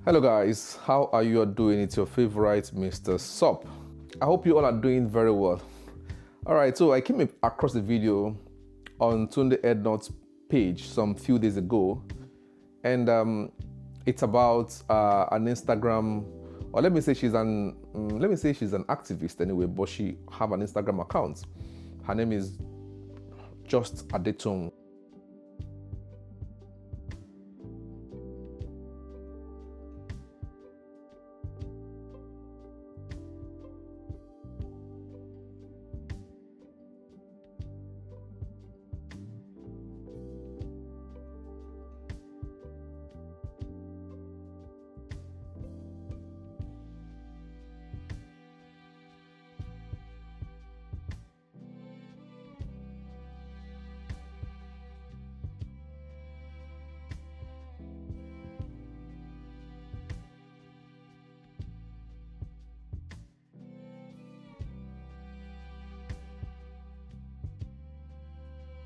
Hello guys, how are you all doing? It's your favorite Mr. Sup. I hope you all are doing very well. Alright, so I came across the video on Tunde Ednot's page some few days ago, and it's about an Instagram, or let me say she's an activist anyway, but she have an Instagram account. Her name is Justadetoun.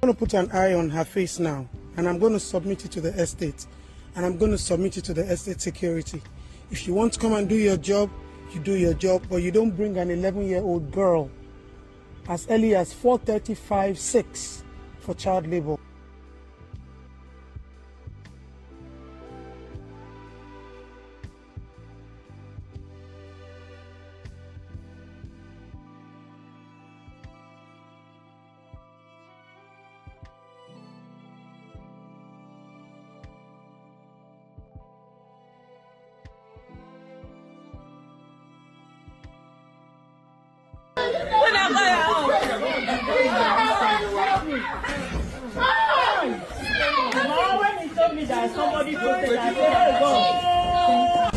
I'm going to put an eye on her face now, and I'm going to submit it to the estate, and I'm going to submit it to the estate security. If you want to come and do your job, you do your job, but you don't bring an 11-year-old girl as early as 4:35, 6 for child labor. When he told me that somebody posted, I said, oh,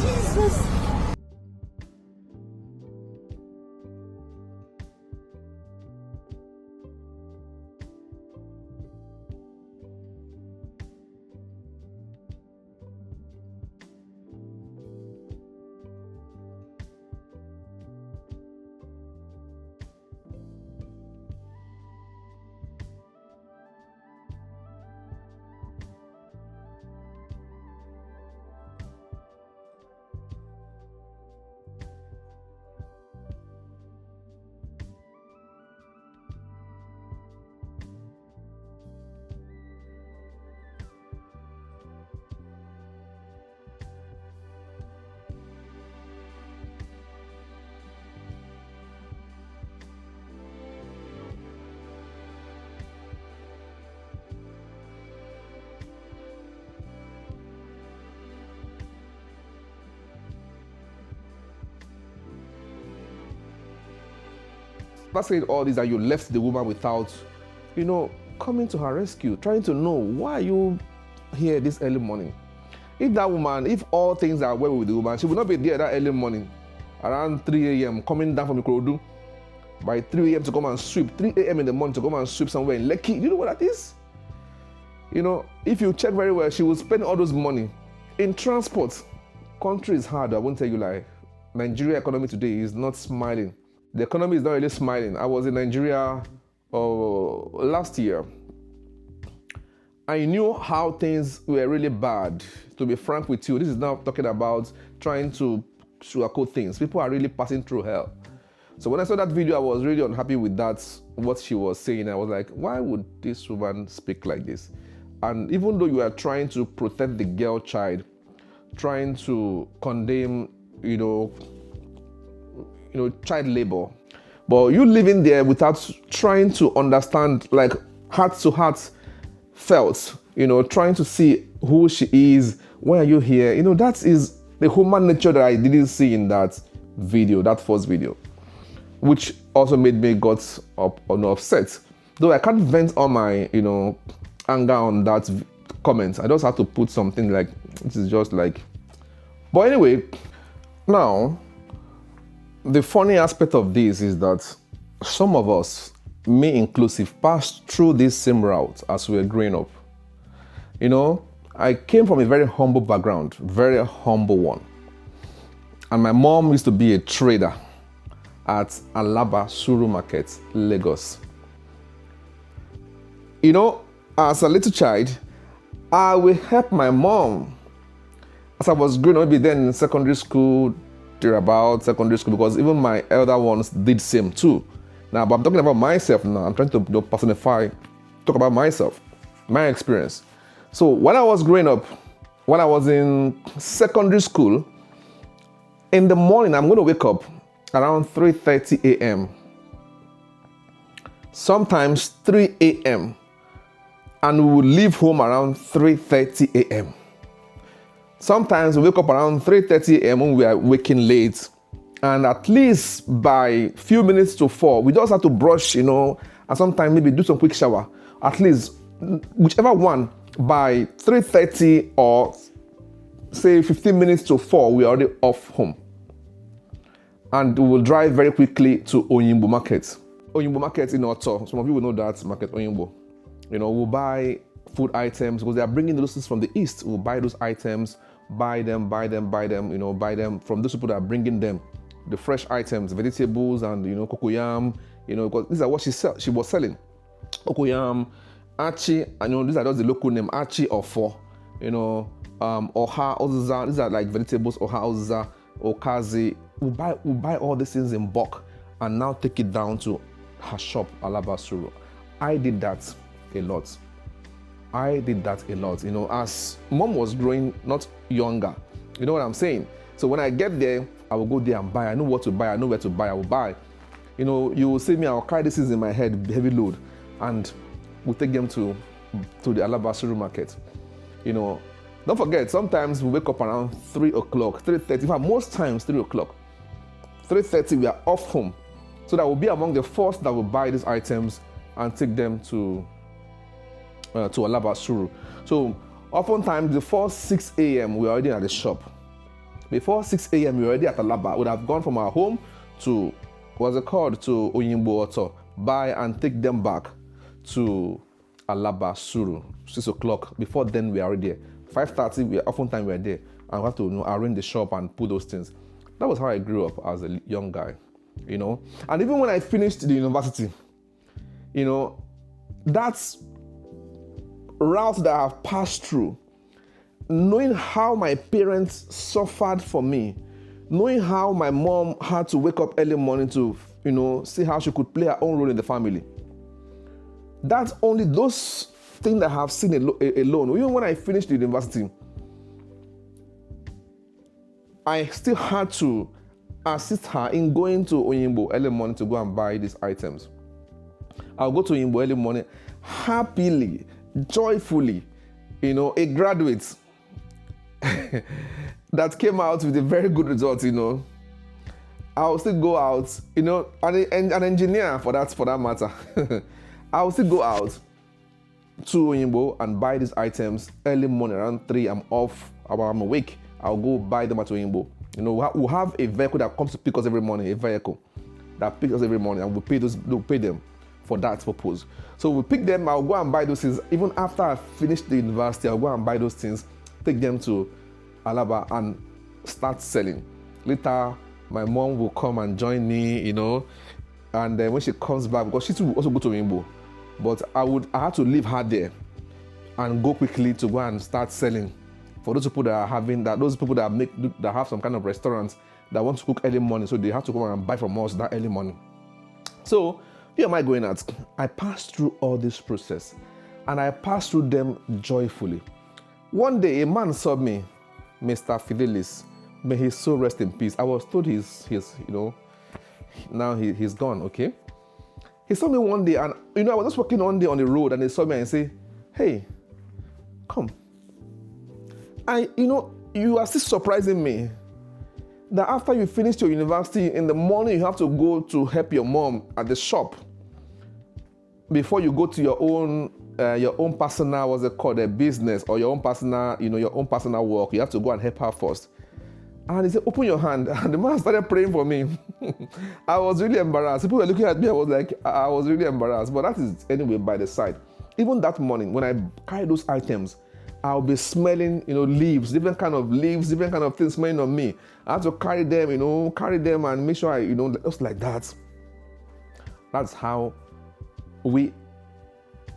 Jesus. That's saying all this, that you left the woman without, coming to her rescue, trying to know why are you here this early morning. If that woman, if all things are well with the woman, she will not be there that early morning, around 3 a.m. coming down from Ikorodu by 3 a.m. to come and sweep, 3 a.m. in the morning to come and sweep somewhere in Lekki. You know what that is? If you check very well, she will spend all those money in transport. Country is hard, I won't tell you lie. Nigeria economy today is not smiling. The economy is not really smiling. I was in Nigeria last year. I knew how things were really bad. To be frank with you, this is not talking about trying to sugarcoat things. People are really passing through hell. So when I saw that video, I was really unhappy with that, what she was saying. I was like, why would this woman speak like this? And even though you are trying to protect the girl child, trying to condemn, child labor, but you living there without trying to understand, like heart to heart felt, trying to see who she is, why are you here? That is the human nature that I didn't see in that video, that first video, which also made me got upset. Though I can't vent all my, anger on that comment. I just have to put something like, this is just like, but anyway, now, the funny aspect of this is that some of us, me inclusive, passed through this same route as we were growing up. I came from a very humble background, very humble one. And my mom used to be a trader at Alaba Suru Market, Lagos. As a little child, I will help my mom as I was growing up, maybe then in secondary school, thereabout secondary school, because even my elder ones did same too. Now, but I'm talking about myself now. I'm trying to personify, talk about myself, my experience. So when I was growing up, when I was in secondary school, in the morning, I'm going to wake up around 3:30 a.m. Sometimes 3 a.m. And we would leave home around 3:30 a.m. Sometimes we wake up around 3:30 a.m. when we are waking late. And at least by few minutes to 4, we just have to brush, and sometimes maybe do some quick shower. At least, whichever one, by 3:30 or say 15 minutes to 4, we're already off home. And we will drive very quickly to Oyingbo Market. Oyingbo Market in Oto. Some of you will know that market, Oyingbo. We'll buy food items because they are bringing those things from the east. We'll buy those items, buy them, buy them from those people that are bringing them. The fresh items, vegetables and, cocoyam, because these are what she was selling. Cocoyam, achi, and these are just the local name, achi or four, oha, ozuza, these are like vegetables, oha, ozuza, okazi. We'll buy all these things in bulk and now take it down to her shop, Alaba Suru. I did that a lot. As mom was growing, not younger. You know what I'm saying? So when I get there, I will go there and buy. I know what to buy. I know where to buy. I will buy. You will see me, I'll carry this in my head, heavy load, and we'll take them to the Alaba Suru market. Don't forget, sometimes we wake up around 3 o'clock, 3:30. In fact, most times 3 o'clock. 3:30, we are off home. So that will be among the first that will buy these items and take them to Alaba Suru. So oftentimes before 6 a.m. we're already at the shop. Before 6 a.m. we're already at Alaba. We would have gone from our home to, to Oyingbo Oto, buy and take them back to Alaba Suru, 6 o'clock. Before then we're already there. 5:30, oftentimes we're there. And we have to arrange the shop and put those things. That was how I grew up as a young guy, And even when I finished the university, that's route that I've passed through, knowing how my parents suffered for me, knowing how my mom had to wake up early morning to, see how she could play her own role in the family. That's only those things that I have seen alone. Even when I finished the university, I still had to assist her in going to Oyingbo early morning to go and buy these items. I'll go to Oyingbo early morning happily, joyfully, a graduate that came out with a very good result, I'll still go out, an engineer for that matter. I'll still go out to Oyingbo and buy these items early morning around 3. I'm off, I'm awake. I'll go buy them at Oyingbo. We'll have a vehicle that comes to pick us every morning, and we'll pay them for that purpose. So we'll pick them, I'll go and buy those things. Even after I finish the university, I'll go and buy those things, take them to Alaba and start selling. Later, my mom will come and join me, and then when she comes back, because she too will also go to Oyingbo, but I had to leave her there and go quickly to go and start selling. For those people that are having that, those people that have some kind of restaurants that want to cook early morning, so they have to come and buy from us that early morning. So here am I going at? I passed through all this process, and I passed through them joyfully. One day, a man saw me, Mr. Fidelis. May his soul rest in peace. I was told he's now he's gone. Okay. He saw me one day, and I was just walking one day on the road, and he saw me and said, "Hey, come." You are still surprising me that after you finished your university, in the morning you have to go to help your mom at the shop before you go to your own personal, what's it called, a business, or your own personal, your own personal work. You have to go and help her first. And he said, "Open your hand." And the man started praying for me. I was really embarrassed. People were looking at me. I was really embarrassed. But that is anyway by the side. Even that morning, when I carried those items, I'll be smelling, leaves, different kind of things smelling on me. I have to carry them and make sure just like that. That's how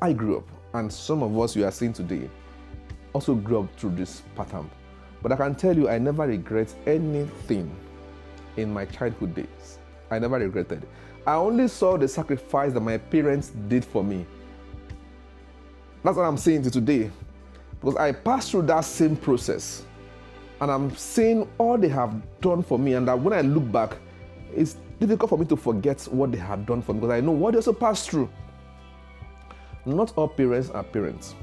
I grew up. And some of us you are seeing today also grew up through this pattern. But I can tell you, I never regret anything in my childhood days. I never regretted. I only saw the sacrifice that my parents did for me. That's what I'm saying to today. Because I passed through that same process. And I'm seeing all they have done for me. And that when I look back, it's difficult for me to forget what they have done for me. Because I know what they also passed through. Not all parents are parents.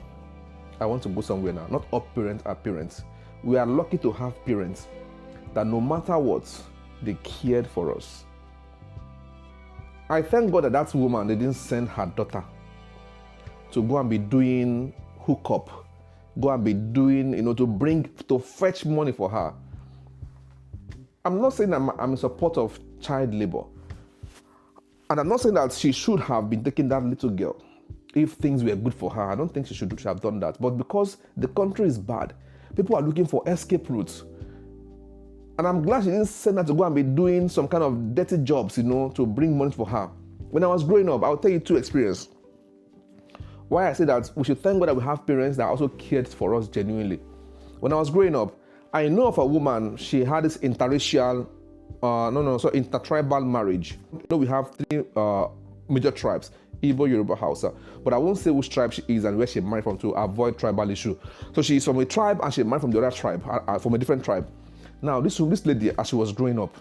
I want to go somewhere now. Not all parents are parents. We are lucky to have parents that no matter what, they cared for us. I thank God that that woman, they didn't send her daughter to go and be doing hookup, go and be doing, to fetch money for her. I'm not saying I'm in support of child labor. And I'm not saying that she should have been taking that little girl if things were good for her. I don't think she should have done that. But because the country is bad, people are looking for escape routes. And I'm glad she didn't send her to go and be doing some kind of dirty jobs, to bring money for her. When I was growing up, I'll tell you two experiences. Why I say that we should thank God that we have parents that also cared for us genuinely. When I was growing up, I know of a woman, she had this intertribal marriage. We have three major tribes, Igbo, Yoruba, Hausa. But I won't say which tribe she is and where she married from to avoid tribal issue. So she's from a tribe and she married from the other tribe, from a different tribe. Now, this lady, as she was growing up,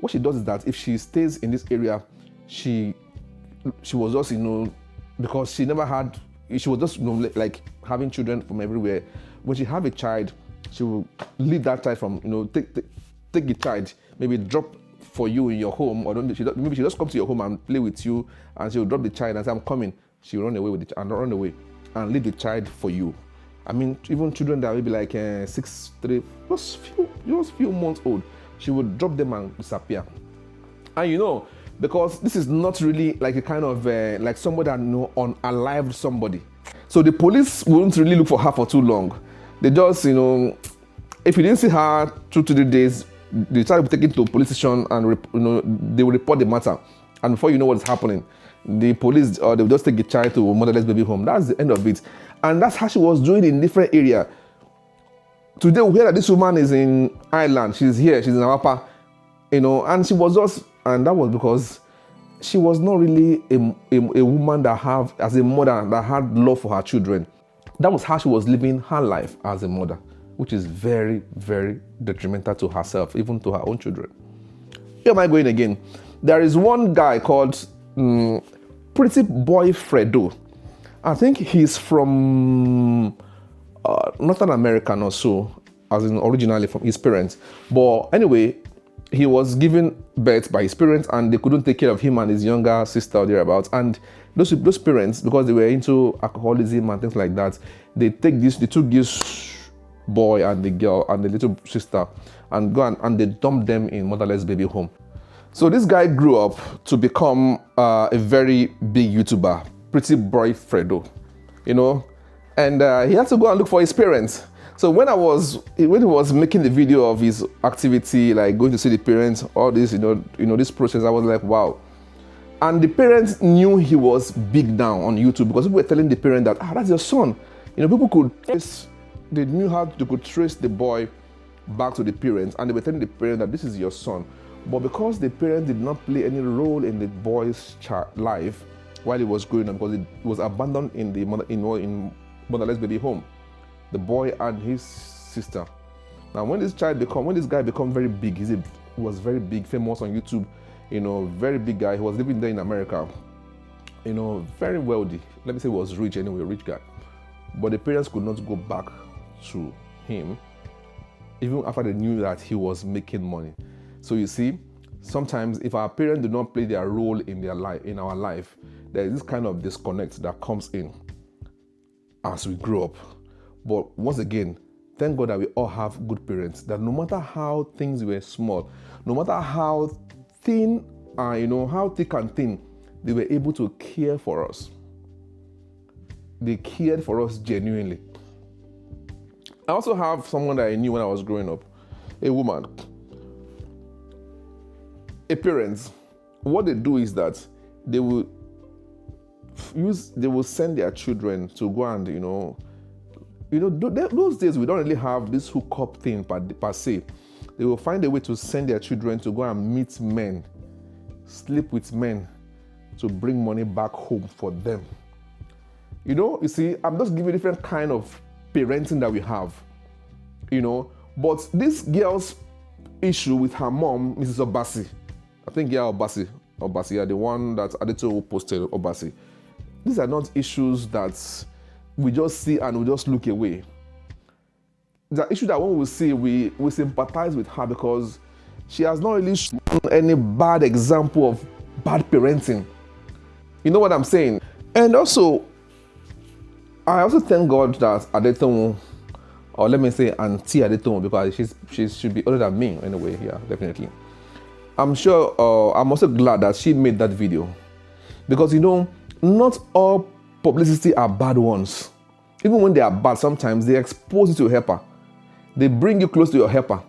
what she does is that if she stays in this area, she was just, because she never had, she was just, like having children from everywhere. When she have a child, she will leave that child from, take the child, maybe drop for you in your home, or maybe she just come to your home and play with you, and she will drop the child and say, I'm coming. She will run away with the child, and run away and leave the child for you. I mean, even children that will be like 6, 3, just few months old, she would drop them and disappear. And because this is not really like a kind of like somebody that unalived somebody. So the police wouldn't really look for her for too long. They just, if you didn't see her 2-3 days, the child will be taken to a police station and they will report the matter. And before you know what's happening, the police they will just take the child to a motherless baby home. That's the end of it. And that's how she was doing in different area. Today we hear that this woman is in Ireland. She's here. She's in Awapa. And she was just, and that was because she was not really a woman that as a mother that had love for her children. That was how she was living her life as a mother, which is very, very detrimental to herself, even to her own children. Here am I going again. There is one guy called Pretty Boy Fredo. I think he's from Northern America or so, as in originally from his parents. But anyway, he was given birth by his parents and they couldn't take care of him and his younger sister or thereabouts. And those parents, because they were into alcoholism and things like that, they took this boy and the girl and the little sister and they dumped them in motherless baby home. So this guy grew up to become a very big YouTuber, Pretty Boy Fredo, and he had to go and look for his parents. So when he was making the video of his activity, like going to see the parents, all this, this process, I was like, wow. And the parents knew he was big now on YouTube because people were telling the parent that, that's your son. People could trace, they knew how they could trace the boy back to the parents, and they were telling the parent that this is your son. But because the parents did not play any role in the boy's life while he was growing up, because it was abandoned in the motherless baby home, the boy and his sister. Now, when this guy become very big, he was very big, famous on YouTube, very big guy. He was living there in America, very wealthy. Let me say he was rich anyway, rich guy. But the parents could not go back to him, even after they knew that he was making money. So you see, sometimes if our parents do not play their role in our life, there is this kind of disconnect that comes in as we grow up. But once again, thank God that we all have good parents, that no matter how things were small, no matter how thin, how thick and thin, they were able to care for us. They cared for us genuinely. I also have someone that I knew when I was growing up, a woman. Parents, what they do is that they will send their children to go and those days we don't really have this hookup thing per se. They will find a way to send their children to go and meet men, sleep with men, to bring money back home for them. You see, I'm just giving you different kind of parenting that we have. But this girl's issue with her mom, Mrs. Obasi, I think Obasi, the one that Justadetoun posted, Obasi. These are not issues that we just see and we just look away. The issue that when we see, we sympathize with her because she has not really shown any bad example of bad parenting. You know what I'm saying? And also, I also thank God that Justadetoun, or let me say Auntie Justadetoun, because she should be older than me anyway. Yeah, definitely. I'm sure, I'm also glad that she made that video. Because not all publicity are bad ones. Even when they are bad, sometimes they expose you to a helper. They bring you close to your helper.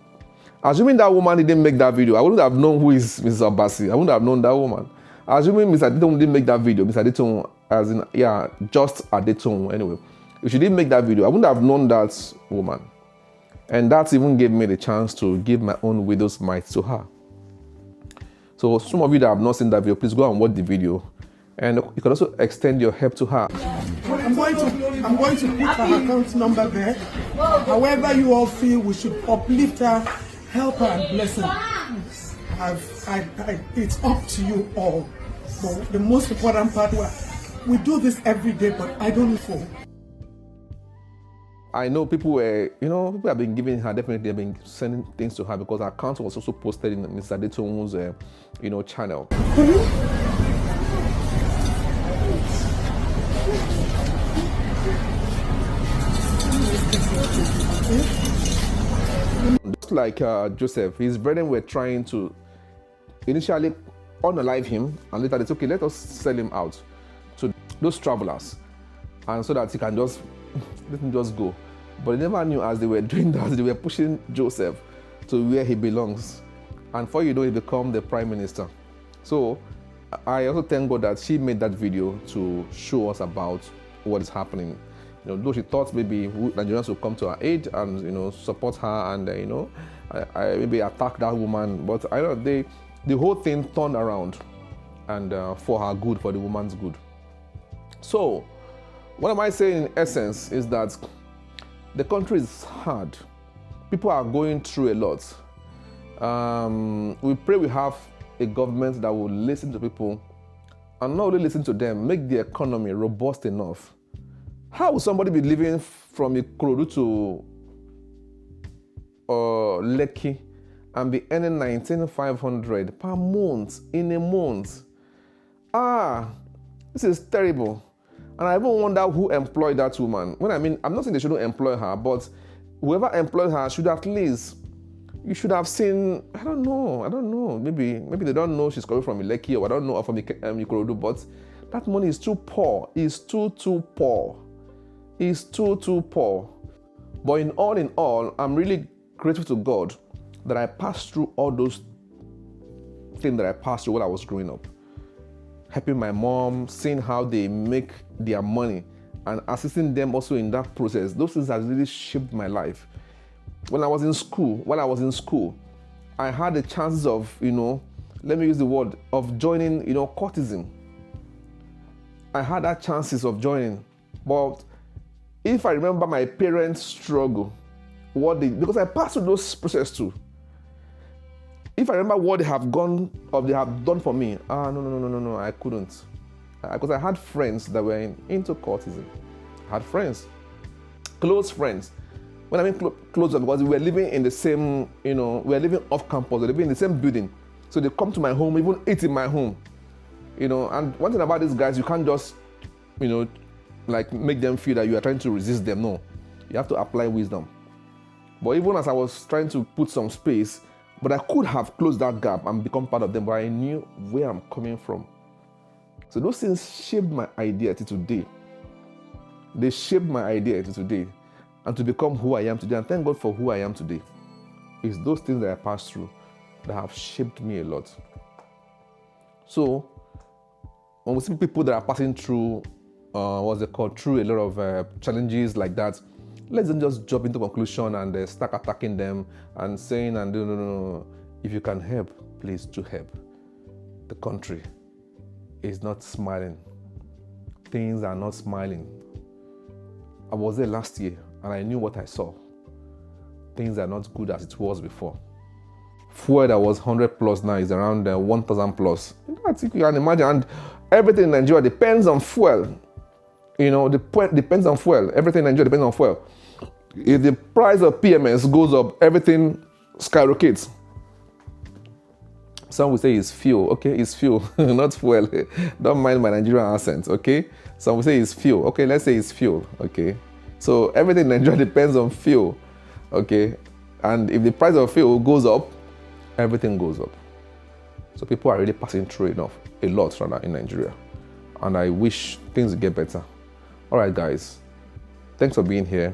Assuming that woman didn't make that video, I wouldn't have known who is Mrs. Obasi. I wouldn't have known that woman. Assuming Mr. Justadetoun didn't make that video, Mr. Justadetoun, as in, Justadetoun, anyway. If she didn't make that video, I wouldn't have known that woman. And that even gave me the chance to give my own widow's mite to her. So some of you that have not seen that video, please go and watch the video. And you can also extend your help to her. I'm going to put her account number there. However you all feel we should uplift her, help her and bless her. It's up to you all. But the most important part, we do this every day, but I don't know. I know people people have been giving her, definitely have been sending things to her because her account was also posted in Mr. Justadetoun's, channel. Just like Joseph, his brethren were trying to initially unalive him, and later they said, okay, let us sell him out to those travelers, and so that he can just let him just go. But they never knew as they were doing that, they were pushing Joseph to where he belongs. And before you know, he became the prime minister. So I also thank God that she made that video to show us about what is happening. Though she thought maybe Nigerians would come to her aid and support her and maybe attack that woman, but I don't know, the whole thing turned around and for her good, for the woman's good. So what am I saying in essence is that the country is hard. People are going through a lot. We pray we have a government that will listen to people and not only listen to them, make the economy robust enough. How will somebody be living from Ikorodu to Lekki and be earning 19,500 per month in a month? This is terrible. And I even wonder who employed that woman. I'm not saying they shouldn't employ her, but whoever employed her should at least, you should have seen, I don't know. Maybe they don't know she's coming from Lekki or I don't know, or from Ikorodu, but that money is too poor. It's too poor. It's too poor. But in all, I'm really grateful to God that I passed through all those things that I passed through while I was growing up. Helping my mom, seeing how they make their money and assisting them also in that process. Those things have really shaped my life. While I was in school, I had the chances of, let me use the word, of joining, courtesan. I had that chances of joining. But if I remember my parents' struggle, because I passed through those processes too. If I remember what they have gone or they have done for me, no, I couldn't. Because I had friends that were into courtesan. I had friends, close friends. When I mean close, because we were living in the same, we were living off campus, we were living in the same building. So they come to my home, even eat in my home. And one thing about these guys, you can't just, make them feel that you are trying to resist them. No, you have to apply wisdom. But even as I was trying to put some space, but I could have closed that gap and become part of them, but I knew where I'm coming from. So those things shaped my identity today. They shaped my identity today and to become who I am today. And thank God for who I am today. It's those things that I passed through that have shaped me a lot. So when we see people that are passing through, through a lot of challenges like that, let's not just jump into conclusion and start attacking them and saying, and no. If you can help, please do help. The country is not smiling. Things are not smiling. I was there last year and I knew what I saw. Things are not good as it was before. Fuel that was 100 plus now is around 1,000 plus. I think you can imagine. And everything in Nigeria depends on fuel. Depends on fuel. Everything in Nigeria depends on fuel. If the price of PMS goes up, everything skyrockets. Some will say it's fuel. Okay, it's fuel, not fuel. Don't mind my Nigerian accent, okay? Some will say it's fuel. Okay, let's say it's fuel, okay? So everything in Nigeria depends on fuel, okay? And if the price of fuel goes up, everything goes up. So people are really passing through a lot in Nigeria. And I wish things would get better. All right, guys. Thanks for being here.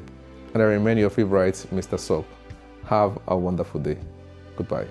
And I remain your favorite, Mr. Soap. Have a wonderful day. Goodbye.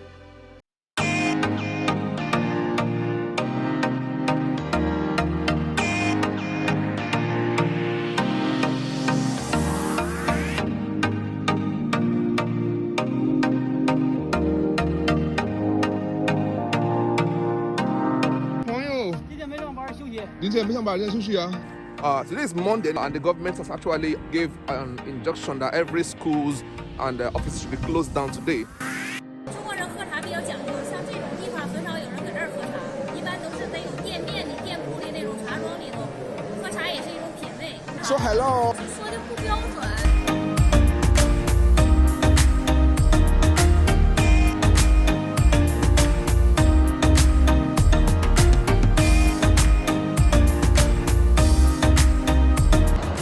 Today is Monday and the government has actually gave an injunction that every schools and offices should be closed down today. 中国人喝茶比较讲究，像这种地方很少有人搁这儿喝茶，一般都是得有店面里、店铺里那种茶庄里头，喝茶也是一种品味。说 hello。说的不标准。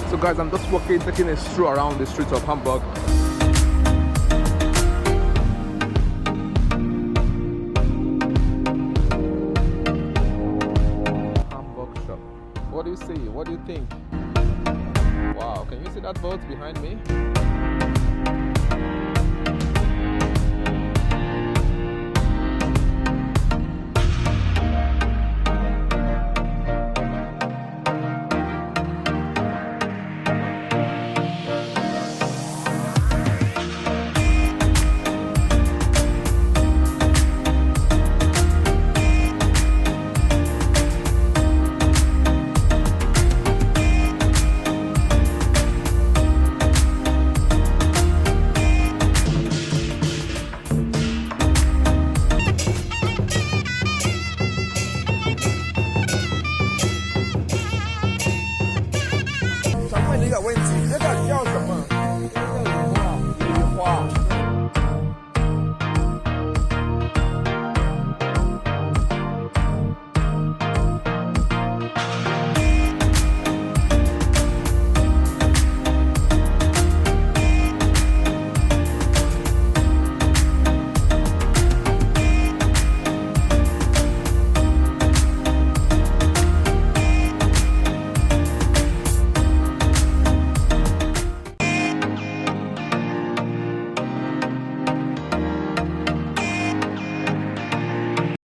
So guys, I'm just taking a stroll around the streets of Hamburg. Hamburg shop. What do you see? What do you think? Wow, can you see that boat behind me?